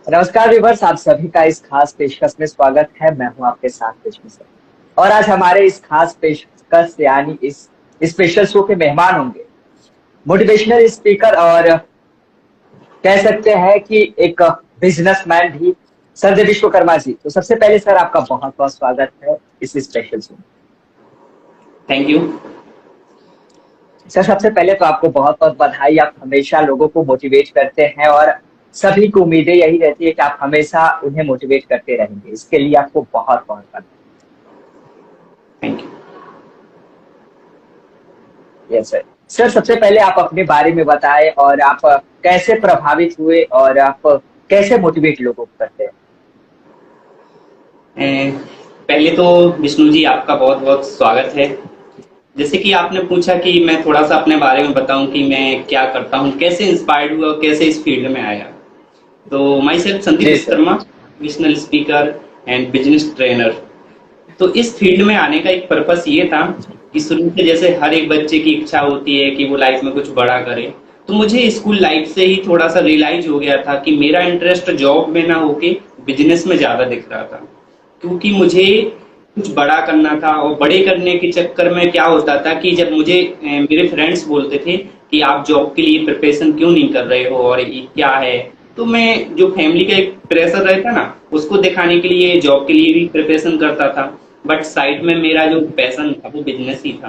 नमस्कार व्यूअर्स, आप सभी का इस खास पेशकश में स्वागत है। मैं हूं आपके साथ पेशकश से। और आज हमारे इस खास पेशकश यानी इस स्पेशल शो के मेहमान होंगे मोटिवेशनल स्पीकर और कह सकते हैं कि एक बिजनेसमैन भी, संजय विश्वकर्मा जी। तो सबसे पहले सर, आपका बहुत बहुत स्वागत है इस स्पेशल शो में। Thank you. सर, सबसे पहले तो आपको बहुत बहुत बधाई। आप हमेशा लोगों को मोटिवेट करते हैं और सभी को उम्मीदें यही रहती है कि आप हमेशा उन्हें मोटिवेट करते रहेंगे। इसके लिए आपको बहुत बहुत बधाई। Thank you. Yes sir. Sir, सबसे पहले आप अपने बारे में बताएं और आप कैसे प्रभावित हुए और आप कैसे मोटिवेट लोगों को करते हैं। पहले तो विष्णु जी, आपका बहुत बहुत स्वागत है। जैसे कि आपने पूछा कि मैं थोड़ा सा अपने बारे में बताऊं कि मैं क्या करता हूं, कैसे इंस्पायर्ड हुआ, कैसे इस फील्ड में आया। तो myself Sandeep ji sir. Vishwakarma, motivational speaker and business trainer. तो इस फील्ड में आने का एक पर्पस ये था कि शुरू से जैसे हर एक बच्चे की इच्छा होती है कि वो लाइफ में कुछ बड़ा करे, तो मुझे स्कूल लाइफ से ही थोड़ा सा रियलाइज हो गया था कि मेरा इंटरेस्ट जॉब में ना होके बिजनेस में ज्यादा दिख रहा था। क्योंकि मुझे कुछ बड़ा करना था, और बड़े करने के चक्कर में क्या होता था कि जब मुझे मेरे फ्रेंड्स बोलते थे कि आप जॉब के लिए प्रिपरेशन क्यों नहीं कर रहे हो और ये क्या है, तो मैं जो फैमिली का एक प्रेशर रहता ना, उसको दिखाने के लिए जॉब के लिए भी प्रिपरेशन करता था। बट साइड में मेरा जो पैशन था वो बिजनेस ही था।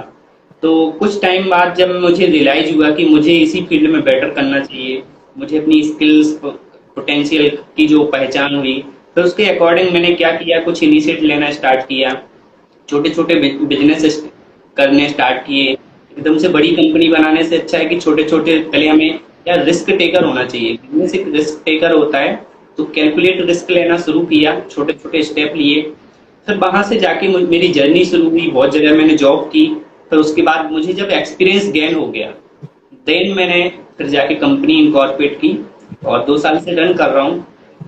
तो कुछ टाइम बाद जब मुझे रियलाइज हुआ कि मुझे इसी फील्ड में बेटर करना चाहिए, मुझे अपनी स्किल्स पोटेंशियल की जो पहचान हुई, फिर उसके अकॉर्डिंग मैंने क्या किया, कुछ इनिशिएटिव लेना स्टार्ट किया, छोटे छोटे बिजनेस करने स्टार्ट किए। एकदम से बड़ी कंपनी बनाने से अच्छा है कि छोटे छोटे पहले हमें या रिस्क टेकर होना चाहिए। बिजनेस एक रिस्क टेकर होता है, तो कैलकुलेट रिस्क लेना शुरू किया, छोटे छोटे स्टेप लिए। फिर वहां से जाके मेरी जर्नी शुरू हुई, बहुत जगह मैंने जॉब की। फिर उसके बाद मुझे जब एक्सपीरियंस गेन हो गया, देन मैंने फिर जाके कंपनी इनकॉर्पोरेट की और 2 साल से रन कर रहा हूँ।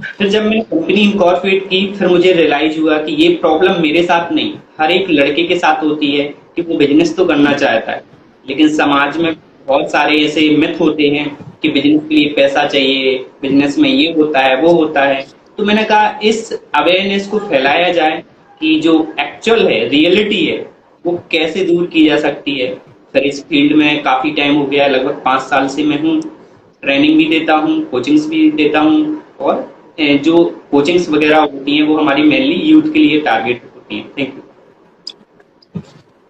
फिर जब मैंने कंपनी इनकॉर्पोरेट की, फिर मुझे रियलाइज हुआ कि ये प्रॉब्लम मेरे साथ नहीं, हर एक लड़के के साथ होती है कि वो बिजनेस तो करना चाहता है, लेकिन समाज में बहुत सारे ऐसे मिथ होते हैं कि बिजनेस के लिए पैसा चाहिए, बिजनेस में ये होता है वो होता है। तो मैंने कहा इस अवेयरनेस को फैलाया जाए कि जो एक्चुअल है, रियलिटी है, वो कैसे दूर की जा सकती है। फिर इस फील्ड में काफी टाइम हो गया, लगभग 5 साल से मैं हूँ। ट्रेनिंग भी देता हूँ, कोचिंग्स भी देता हूँ, और जो कोचिंग्स वगैरह होती हैं वो हमारी मेनली यूथ के लिए टारगेट होती हैं। Thank you.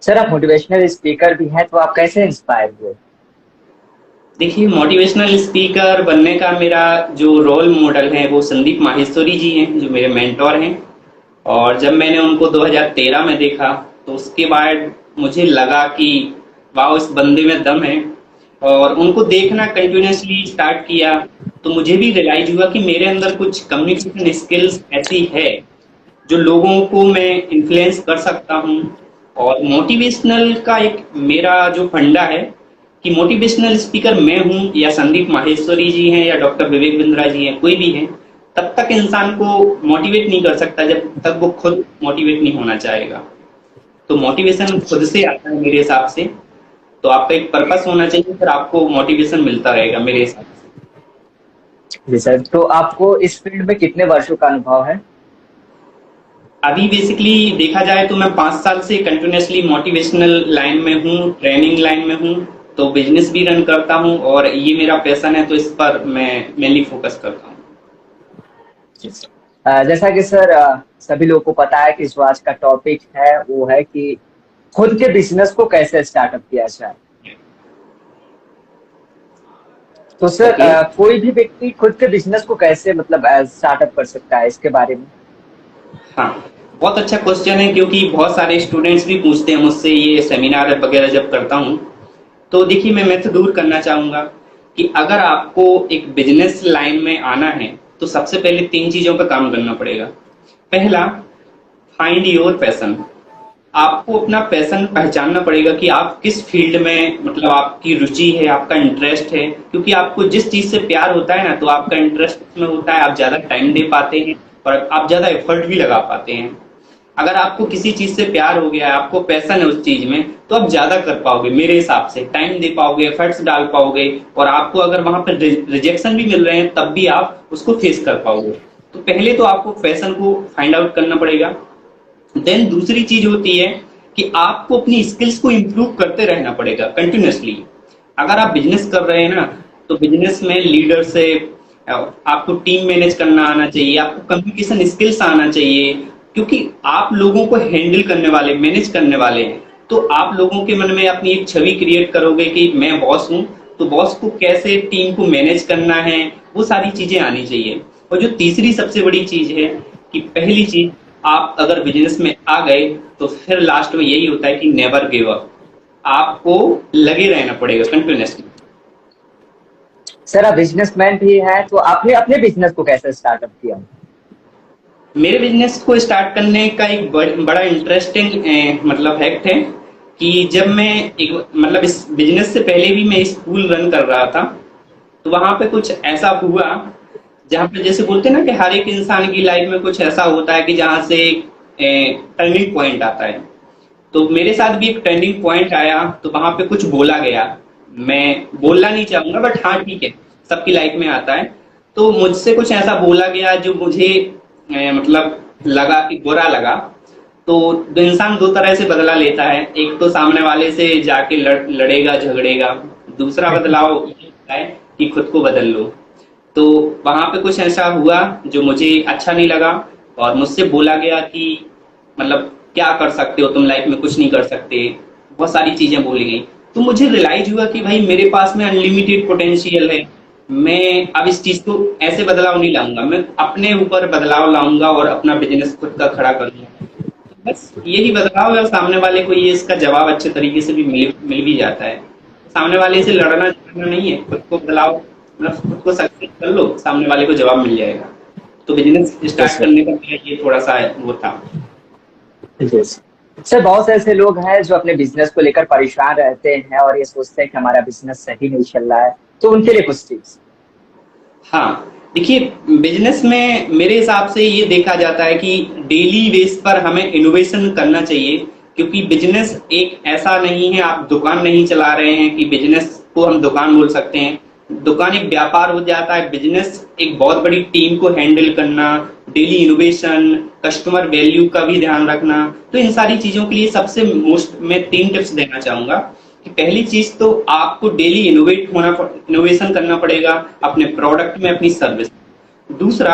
सर, आप मोटिवेशनल स्पीकर भी हैं, तो आप कैसे इंस्पायर हुए। देखिए, मोटिवेशनल स्पीकर बनने का मेरा जो रोल मॉडल है वो संदीप माहेश्वरी जी हैं, जो मेरे मेंटोर हैं। और जब मैंने उनको 2013 में देखा, तो उसके बाद मुझे लगा कि वाह, इस बंदे में दम है। और उनको देखना कंटिन्यूअसली स्टार्ट किया, तो मुझे भी रियलाइज हुआ कि मेरे अंदर कुछ कम्युनिकेशन स्किल्स ऐसी है जो लोगों को मैं इन्फ्लुएंस कर सकता हूँ। और मोटिवेशनल का एक मेरा जो फंडा है कि मोटिवेशनल स्पीकर मैं हूँ या संदीप माहेश्वरी जी हैं या डॉक्टर विवेक बिंद्रा जी हैं, कोई भी है, तब तक इंसान को मोटिवेट नहीं कर सकता जब तक वो खुद मोटिवेट नहीं होना चाहेगा। तो मोटिवेशन खुद से आता है मेरे हिसाब से। तो आपका एक पर्पस होना चाहिए, फिर आपको मोटिवेशन मिलता रहेगा मेरे हिसाब से। जी सर, तो आपको इस फील्ड में कितने वर्षों का अनुभव है। अभी बेसिकली देखा जाए तो मैं 5 साल से कंटिन्यूअसली मोटिवेशनल लाइन में हूँ, ट्रेनिंग लाइन में हूँ। तो बिजनेस भी रन करता हूँ और ये मेरा पैशन है, तो इस पर मैं मेनली फोकस करता हूँ। जैसा कि सर, सभी लोगों को पता है कि इस आज का टॉपिक है वो है कि खुद के बिजनेस को कैसे स्टार्टअप किया जाए। तो सर, ओके। कोई भी व्यक्ति खुद के बिजनेस को कैसे मतलब स्टार्टअप कर सकता है, इसके बारे में। हाँ, बहुत अच्छा क्वेश्चन है, क्योंकि बहुत सारे स्टूडेंट्स भी पूछते हैं मुझसे ये सेमिनार वगैरह जब करता हूँ। तो देखिए, मैं मिथ दूर करना चाहूंगा कि अगर आपको एक बिजनेस लाइन में आना है तो सबसे पहले 3 चीजों पर काम करना पड़ेगा। पहला, फाइंड योर पैशन। आपको अपना पैशन पहचानना पड़ेगा कि आप किस फील्ड में, मतलब आपकी रुचि है, आपका इंटरेस्ट है। क्योंकि आपको जिस चीज से प्यार होता है ना, तो आपका इंटरेस्ट में होता है, आप ज्यादा टाइम दे पाते हैं और आप ज्यादा एफर्ट भी लगा पाते हैं। अगर आपको किसी चीज से प्यार हो गया है, आपको पैशन है उस चीज में, तो आप ज्यादा कर पाओगे, मेरे हिसाब से टाइम दे पाओगे, एफर्ट्स डाल पाओगे, और आपको अगर वहां पर रिजेक्शन भी मिल रहे हैं तब भी आप उसको फेस कर पाओगे। तो पहले तो आपको पैशन को फाइंड आउट करना पड़ेगा। देन दूसरी चीज होती है कि आपको अपनी स्किल्स को इम्प्रूव करते रहना पड़ेगा कंटिन्यूअसली। अगर आप बिजनेस कर रहे हैं ना, तो बिजनेस में लीडर से आपको टीम मैनेज करना आना चाहिए, आपको कम्युनिकेशन स्किल्स आना चाहिए, क्योंकि आप लोगों को हैंडल करने वाले, मैनेज करने वाले हैं। तो आप लोगों के मन में अपनी एक छवि क्रिएट करोगे कि मैं बॉस हूं, तो बॉस को कैसे टीम को मैनेज करना है, वो सारी चीजें आनी चाहिए। और जो तीसरी सबसे बड़ी चीज है कि पहली चीज, आप अगर बिजनेस में आ गए तो फिर लास्ट में यही होता है कि नेवर गिव अप, आपको लगे रहना पड़ेगा कंटिन्यूअसली। सर आप बिजनेसमैन भी हैं, तो आपने अपने बिजनेस को कैसे स्टार्टअप किया? मेरे बिजनेस को स्टार्ट करने का एक बड़ा इंटरेस्टिंग मतलब फैक्ट है कि जब मैं एक मतलब इस बिजनेस से पहले भी मैं स्कूल रन कर रहा था, तो वहां पे कुछ ऐसा हुआ जहाँ पे जैसे बोलते हैं ना कि हर एक इंसान की लाइफ में कुछ ऐसा होता है कि जहाँ से टर्निंग पॉइंट आता है। तो मेरे साथ भी एक टर्निंग पॉइंट आया, तो वहां पे कुछ बोला गया, मैं बोलना नहीं चाहूंगा बट हाँ ठीक है, सबकी लाइफ में आता है। तो मुझसे कुछ ऐसा बोला गया जो मुझे मतलब लगा कि बुरा लगा। तो इंसान दो तरह से बदला लेता है, एक तो सामने वाले से जाके लड़ेगा झगड़ेगा, दूसरा बदलाव ये होता है कि खुद को बदल लो। तो वहां पे कुछ ऐसा हुआ जो मुझे अच्छा नहीं लगा, और मुझसे बोला गया कि मतलब क्या कर सकते हो तुम, लाइफ में कुछ नहीं कर सकते, बहुत सारी चीजें बोली गई। तो मुझे रियलाइज हुआ कि भाई मेरे पास में अनलिमिटेड पोटेंशियल है, मैं अब इस चीज को ऐसे बदलाव नहीं लाऊंगा, मैं अपने ऊपर बदलाव लाऊंगा और अपना बिजनेस खुद का खड़ा करूंगा। बस यही बदलाव है, और सामने वाले को ये इसका जवाब अच्छे तरीके से भी मिल भी जाता है। सामने वाले से लड़ना झगड़ना नहीं है, खुद को बदलाव मतलब खुद को सक्सेस कर लो, सामने वाले को जवाब मिल जाएगा। तो बिजनेस स्टार्ट करने का मेरा ये थोड़ा सा वो था। सर बहुत से ऐसे लोग हैं जो अपने बिजनेस को लेकर परेशान रहते हैं और ये सोचते हैं कि हमारा बिजनेस सही नहीं चल रहा है, तो उनके लिए कुछ टिप्स। हाँ देखिए, बिजनेस में मेरे हिसाब से ये देखा जाता है कि डेली बेस पर हमें इनोवेशन करना चाहिए, क्योंकि बिजनेस एक ऐसा नहीं है, आप दुकान नहीं चला रहे हैं कि बिजनेस को हम दुकान बोल सकते हैं। दुकान एक व्यापार हो जाता है, बिजनेस एक बहुत बड़ी टीम को हैंडल करना, डेली इनोवेशन, कस्टमर वैल्यू का भी ध्यान रखना। तो इन सारी चीजों के लिए सबसे मोस्ट मैं 3 टिप्स देना चाहूंगा कि पहली चीज तो आपको डेली इनोवेशन करना पड़ेगा अपने प्रोडक्ट में, अपनी सर्विस। दूसरा,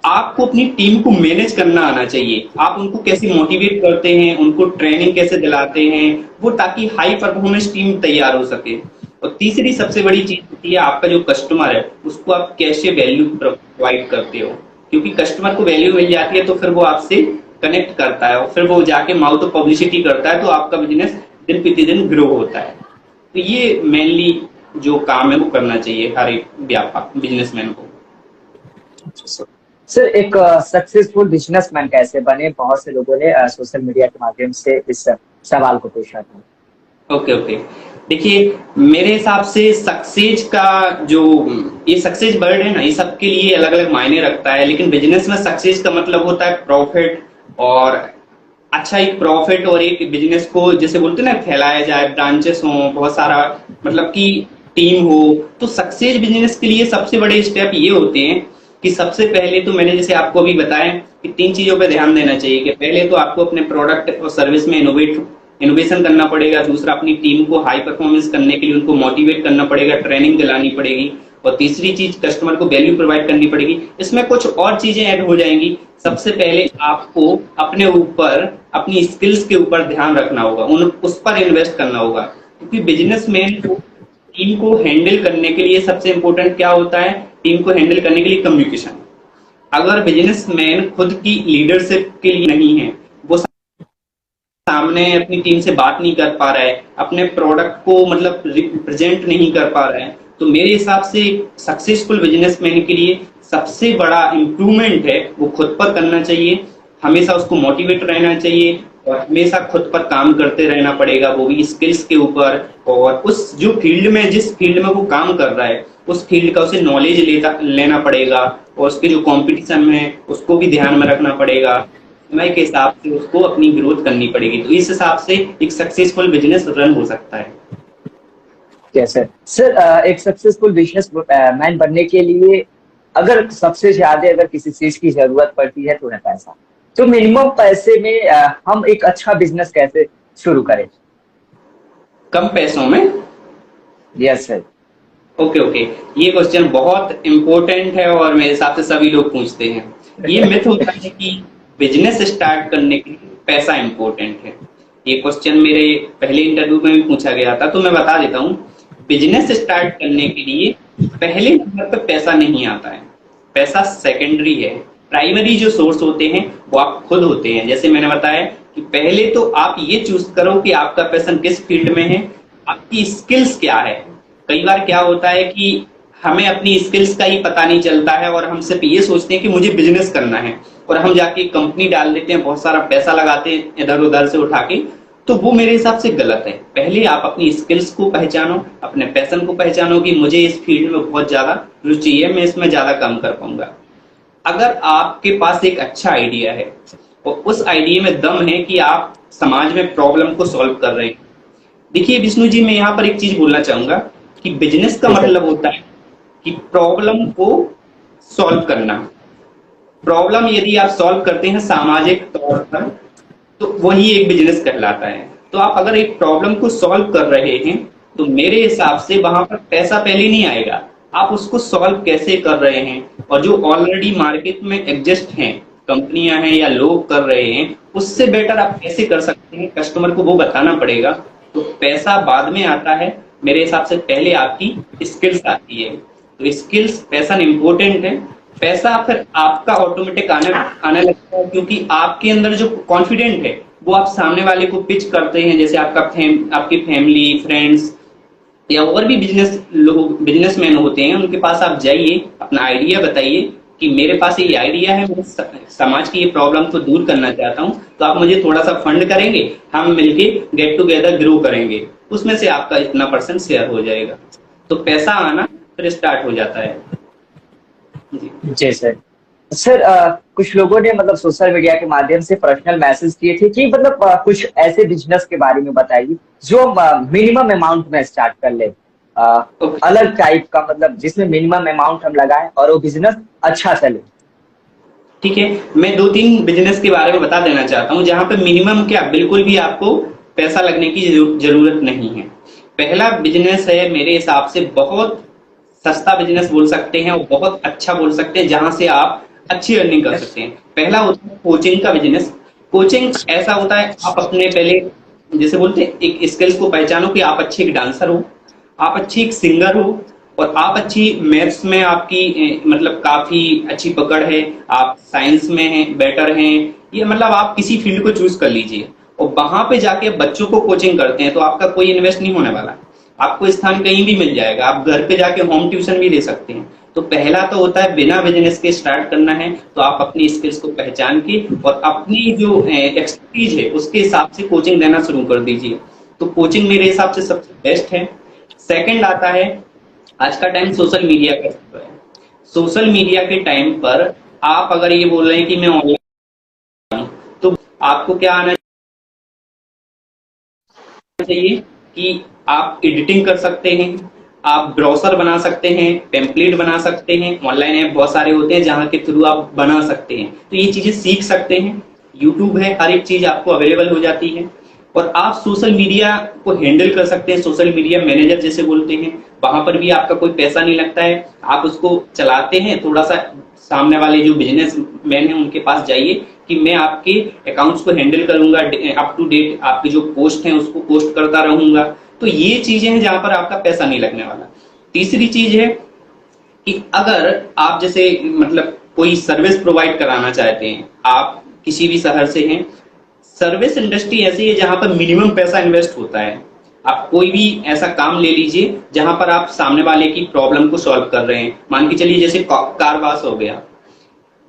आपको अपनी टीम को मैनेज करना आना चाहिए, आप उनको कैसे मोटिवेट करते हैं, उनको ट्रेनिंग कैसे दिलाते हैं वो, ताकि हाई परफॉर्मेंस टीम तैयार हो सके। और तीसरी सबसे बड़ी चीज होती है आपका जो कस्टमर है उसको आप कैसे वैल्यू प्रोवाइड करते हो, क्योंकि कस्टमर को वैल्यू मिल जाती है तो फिर वो आपसे कनेक्ट करता है और फिर वो जाके माउथ पब्लिसिटी करता है, तो आपका बिजनेस दिन प्रतिदिन ग्रो होता है। तो ये मेनली जो काम है वो करना चाहिए हर एक व्यापार बिजनेसमैन को। सर एक सक्सेसफुल बिजनेसमैन कैसे बने, बहुत से लोगों ने सोशल मीडिया के माध्यम से इस सवाल को पूछा था। ओके देखिए, मेरे हिसाब से सक्सेस का जो ये सक्सेस वर्ड है ना, ये सबके लिए अलग अलग मायने रखता है, लेकिन बिजनेस में सक्सेस का मतलब होता है प्रॉफिट, और अच्छा एक प्रॉफिट और एक बिजनेस को जैसे बोलते हैं ना फैलाया जाए, ब्रांचेस हो, बहुत सारा मतलब कि टीम हो। तो सक्सेस बिजनेस के लिए सबसे बड़े स्टेप ये होते हैं कि सबसे पहले तो मैंने जैसे आपको अभी बताया कि 3 चीजों पे ध्यान देना चाहिए कि पहले तो आपको अपने प्रोडक्ट और सर्विस में इनोवेशन करना पड़ेगा। दूसरा, अपनी टीम को हाई परफॉर्मेंस करने के लिए उनको मोटिवेट करना पड़ेगा, ट्रेनिंग दिलानी पड़ेगी। और तीसरी चीज, कस्टमर को वैल्यू प्रोवाइड करनी पड़ेगी। इसमें कुछ और चीजें ऐड हो जाएंगी। सबसे पहले आपको अपने ऊपर, अपनी स्किल्स के ऊपर ध्यान रखना होगा, उस पर इन्वेस्ट करना होगा, क्योंकि बिजनेसमैन को टीम को हैंडल करने के लिए सबसे इंपॉर्टेंट क्या होता है, टीम को हैंडल करने के लिए कम्युनिकेशन। अगर बिजनेसमैन खुद की लीडरशिप के लिए नहीं है, वो सामने अपनी टीम से बात नहीं कर पा रहा है, अपने प्रोडक्ट को मतलब रिप्रेजेंट नहीं कर पा रहा है, तो मेरे हिसाब से सक्सेसफुल बिजनेसमैन के लिए सबसे बड़ा इम्प्रूवमेंट है वो खुद पर करना चाहिए। हमेशा उसको मोटिवेट रहना चाहिए और हमेशा खुद पर काम करते रहना पड़ेगा, वो भी स्किल्स के ऊपर। और उस जो फील्ड में, जिस फील्ड में वो काम कर रहा है, उस फील्ड का उसे नॉलेज लेना पड़ेगा, और उसके जो कंपटीशन है उसको भी ध्यान में रखना पड़ेगा। समय के हिसाब से उसको अपनी ग्रोथ करनी पड़ेगी। तो इस हिसाब से एक सक्सेसफुल बिजनेस रन हो सकता है। कैसे सर, एक सक्सेसफुल बिजनेस मैन बनने के लिए अगर सबसे ज्यादा अगर किसी चीज की जरूरत पड़ती है तो है पैसा। तो मिनिमम पैसे में हम एक अच्छा बिजनेस कैसे शुरू करें? कम पैसों में? Yes sir. ओके ओके, ये क्वेश्चन बहुत इंपॉर्टेंट है और मेरे हिसाब से सभी लोग पूछते हैं। ये मिथ होता है कि बिजनेस स्टार्ट करने के लिए पैसा इंपॉर्टेंट है। ये क्वेश्चन मेरे पहले इंटरव्यू में भी पूछा गया था, तो मैं बता देता हूँ। बिजनेस स्टार्ट करने के लिए पहले नंबर पर पैसा नहीं आता है, पैसा सेकेंडरी है। प्राइमरी जो सोर्स होते हैं वो आप खुद होते हैं। जैसे मैंने बताया कि पहले तो आप ये चूज करो कि आपका पैशन किस फील्ड में है, आपकी स्किल्स क्या है। कई बार क्या होता है कि हमें अपनी स्किल्स का ही पता नहीं चलता है और हम सिर्फ ये सोचते हैं कि मुझे बिजनेस करना है, और हम जाके कंपनी डाल देते हैं, बहुत सारा पैसा लगाते हैं इधर उधर से उठा के। तो वो मेरे हिसाब से गलत है। पहले आप अपनी स्किल्स को पहचानो, अपने पैशन को पहचानो कि मुझे इस फील्ड में बहुत ज्यादा रुचि है, मैं इसमें ज्यादा काम कर पाऊंगा। अगर आपके पास एक अच्छा आइडिया है और उस आइडिया में दम है कि आप समाज में प्रॉब्लम को सॉल्व कर रहे हैं। देखिए विष्णु जी, मैं यहाँ पर एक चीज बोलना चाहूंगा कि बिजनेस का मतलब होता है कि प्रॉब्लम को सॉल्व करना। प्रॉब्लम यदि आप सॉल्व करते हैं सामाजिक तौर पर, तो वही एक बिजनेस कहलाता है। तो आप अगर एक प्रॉब्लम को सॉल्व कर रहे हैं तो मेरे हिसाब से वहां पर पैसा पहले नहीं आएगा, आप उसको सॉल्व कैसे कर रहे हैं। और जो ऑलरेडी मार्केट में एग्जिस्ट हैं, कंपनियां हैं या लोग कर रहे हैं, उससे बेटर आप कैसे कर सकते हैं, कस्टमर को वो बताना पड़ेगा। तो पैसा बाद में आता है, मेरे हिसाब से पहले आपकी स्किल्स आती है। तो स्किल्स पैसा इंपॉर्टेंट है। पैसा फिर आपका ऑटोमेटिक आने लगता है, क्योंकि आपके अंदर जो कॉन्फिडेंट है वो आप सामने वाले को पिच करते हैं। जैसे आपकी फैमिली, फ्रेंड्स या और भी बिजनेसमैन होते हैं, उनके पास आप जाइए, अपना आइडिया बताइए कि मेरे पास ये आइडिया है, मैं समाज की ये प्रॉब्लम को दूर करना चाहता हूँ, तो आप मुझे थोड़ा सा फंड करेंगे, हम मिलके गेट टुगेदर ग्रो करेंगे, उसमें से आपका इतना % शेयर हो जाएगा। तो पैसा आना फिर स्टार्ट हो जाता है। जी सर। सर, कुछ लोगों ने मतलब सोशल मीडिया के माध्यम से पर्सनल मैसेज किए थे कि मतलब कुछ ऐसे बिजनेस के बारे में बताइए जो मिनिमम अमाउंट में स्टार्ट कर ले, अलग टाइप का, मतलब जिसमें मिनिमम अमाउंट हम लगाएं और वो बिजनेस अच्छा चले। ठीक है, मैं 2-3 बिजनेस के बारे में बता देना चाहता हूँ जहां पे मिनिमम क्या बिल्कुल भी आपको पैसा लगने की जरूरत नहीं है। पहला बिजनेस है मेरे हिसाब से बहुत सस्ता बिजनेस बोल सकते हैं और बहुत अच्छा बोल सकते हैं, जहां से आप अच्छी अर्निंग कर सकते हैं। पहला होता है कोचिंग का बिजनेस। कोचिंग ऐसा होता है, आप अपने पहले जैसे बोलते हैं एक स्किल्स को पहचानो कि आप अच्छे एक डांसर हो, आप अच्छी एक सिंगर हो, और आप अच्छी मैथ्स में आपकी मतलब काफी अच्छी पकड़ है, आप साइंस में हैं बेटर हैं, ये मतलब आप किसी फील्ड को चूज कर लीजिए और वहां पे जाके बच्चों को कोचिंग करते हैं तो आपका कोई इन्वेस्ट नहीं होने वाला, आपको स्थान कहीं भी मिल जाएगा, आप घर पे जाके होम ट्यूशन भी ले सकते हैं। तो पहला तो होता है बिना बिजनेस के स्टार्ट करना है तो आप अपनी स्किल्स को पहचान के और अपनी जो एक्सपर्टीज है उसके हिसाब से कोचिंग देना शुरू कर दीजिए। तो कोचिंग मेरे हिसाब से सबसे बेस्ट है। सेकंड आता है, आज का टाइम सोशल मीडिया का है। सोशल मीडिया के टाइम पर आप अगर ये बोल रहे हैं कि मैं ऑनलाइन, तो आपको क्या आना चाहिए कि आप एडिटिंग कर सकते हैं, आप ब्राउजर बना सकते हैं, टेम्पलेट बना सकते हैं, ऑनलाइन ऐप बहुत सारे होते हैं जहां के थ्रू आप बना सकते हैं। तो ये चीजें सीख सकते हैं, यूट्यूब है, हर एक चीज आपको अवेलेबल हो जाती है। और आप सोशल मीडिया को हैंडल कर सकते हैं, सोशल मीडिया मैनेजर जैसे बोलते हैं, वहां पर भी आपका कोई पैसा नहीं लगता है, आप उसको चलाते हैं। थोड़ा सा सामने वाले जो बिजनेस मैन है उनके पास जाइए कि मैं आपके अकाउंट्स को हैंडल करूंगा, अप टू डेट आपके जो पोस्ट हैं उसको पोस्ट करता रहूंगा। तो ये चीजें हैं जहां पर आपका पैसा नहीं लगने वाला। तीसरी चीज है कि अगर आप जैसे मतलब कोई सर्विस प्रोवाइड कराना चाहते हैं, आप किसी भी शहर से हैं, सर्विस इंडस्ट्री ऐसी है जहां पर मिनिमम पैसा इन्वेस्ट होता है। आप कोई भी ऐसा काम ले लीजिए जहां पर आप सामने वाले की प्रॉब्लम को सॉल्व कर रहे हैं। मान के चलिए जैसे कार वॉश हो गया,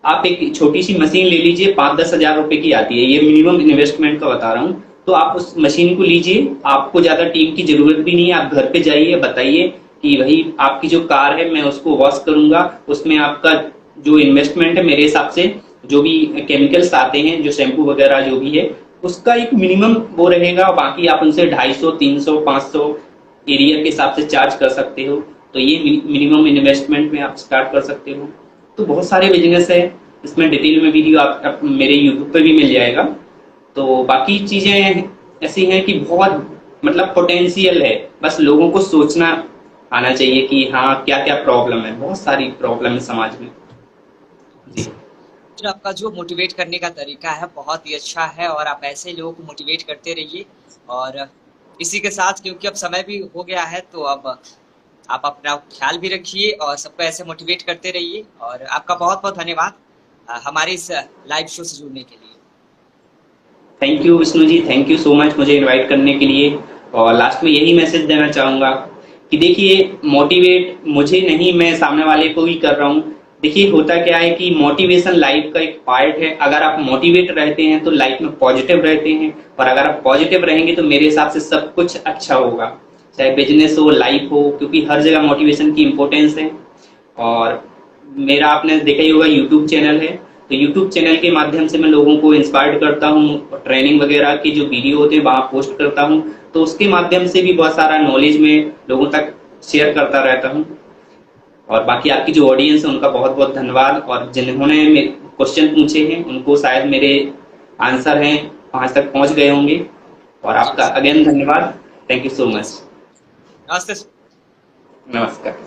आप एक छोटी सी मशीन ले लीजिए, 5-10 हजार रुपए की आती है, ये मिनिमम इन्वेस्टमेंट का बता रहा हूं। तो आप उस मशीन को लीजिए, आपको ज्यादा टीम की जरूरत भी नहीं है, आप घर पे जाइए, बताइए कि भाई आपकी जो कार है मैं उसको वॉश करूंगा, उसमें आपका जो इन्वेस्टमेंट है मेरे हिसाब से जो भी केमिकल्स आते हैं, जो शैम्पू वगैरह जो भी है, उसका एक मिनिमम वो रहेगा। बाकी आप उनसे 250, 300, 500 एरिया के हिसाब से चार्ज कर सकते हो। तो ये मिनिमम इन्वेस्टमेंट में आप स्टार्ट कर सकते हो। तो बहुत सारे बिजनेस है, इसमें डिटेल में वीडियो आप मेरे यूट्यूब पे भी मिल जाएगा। तो बाकी चीजें ऐसी हैं कि बहुत मतलब पोटेंशियल है, बस लोगों को सोचना आना चाहिए कि हाँ क्या क्या प्रॉब्लम है। बहुत सारी प्रॉब्लम है समाज में जी। जो आपका जो मोटिवेट करने का तरीका है बहुत ही अच्छा है, और आप ऐसे लोगों को मोटिवेट करते रहिए। और इसी के साथ, क्योंकि अब समय भी हो गया है, तो अब आप अपना ख्याल भी रखिए और सबको ऐसे मोटिवेट करते रहिए। और आपका बहुत बहुत धन्यवाद हमारे इस लाइव शो से जुड़ने के लिए। Thank you Vishnu ji, thank you so much मुझे इनवाइट करने के लिए। और लास्ट में यही मैसेज देना चाहूँगा कि देखिए, मोटिवेट मुझे नहीं, मैं सामने वाले को ही कर रहा हूँ। देखिए होता क्या है कि मोटिवेशन लाइफ का एक पार्ट है। अगर आप मोटिवेट रहते हैं तो लाइफ में पॉजिटिव रहते हैं, और अगर आप पॉजिटिव रहेंगे तो मेरे हिसाब से सब कुछ अच्छा होगा, चाहे बिजनेस हो, लाइफ हो, क्योंकि हर जगह मोटिवेशन की इम्पोर्टेंस है। और मेरा आपने देखा ही होगा यूट्यूब चैनल है, तो यूट्यूब चैनल के माध्यम से मैं लोगों को इंस्पायर करता हूँ। ट्रेनिंग वगैरह के जो वीडियो होते हैं वहाँ पोस्ट करता हूँ, तो उसके माध्यम से भी बहुत सारा नॉलेज में लोगों तक शेयर करता रहता हूँ। और बाकी आपकी जो ऑडियंस है उनका बहुत बहुत धन्यवाद, और जिन्होंने क्वेश्चन पूछे हैं उनको शायद मेरे आंसर हैं वहां तक पहुंच गए होंगे। और आपका अगेन धन्यवाद, थैंक यू सो मच। नमस्ते। नमस्कार।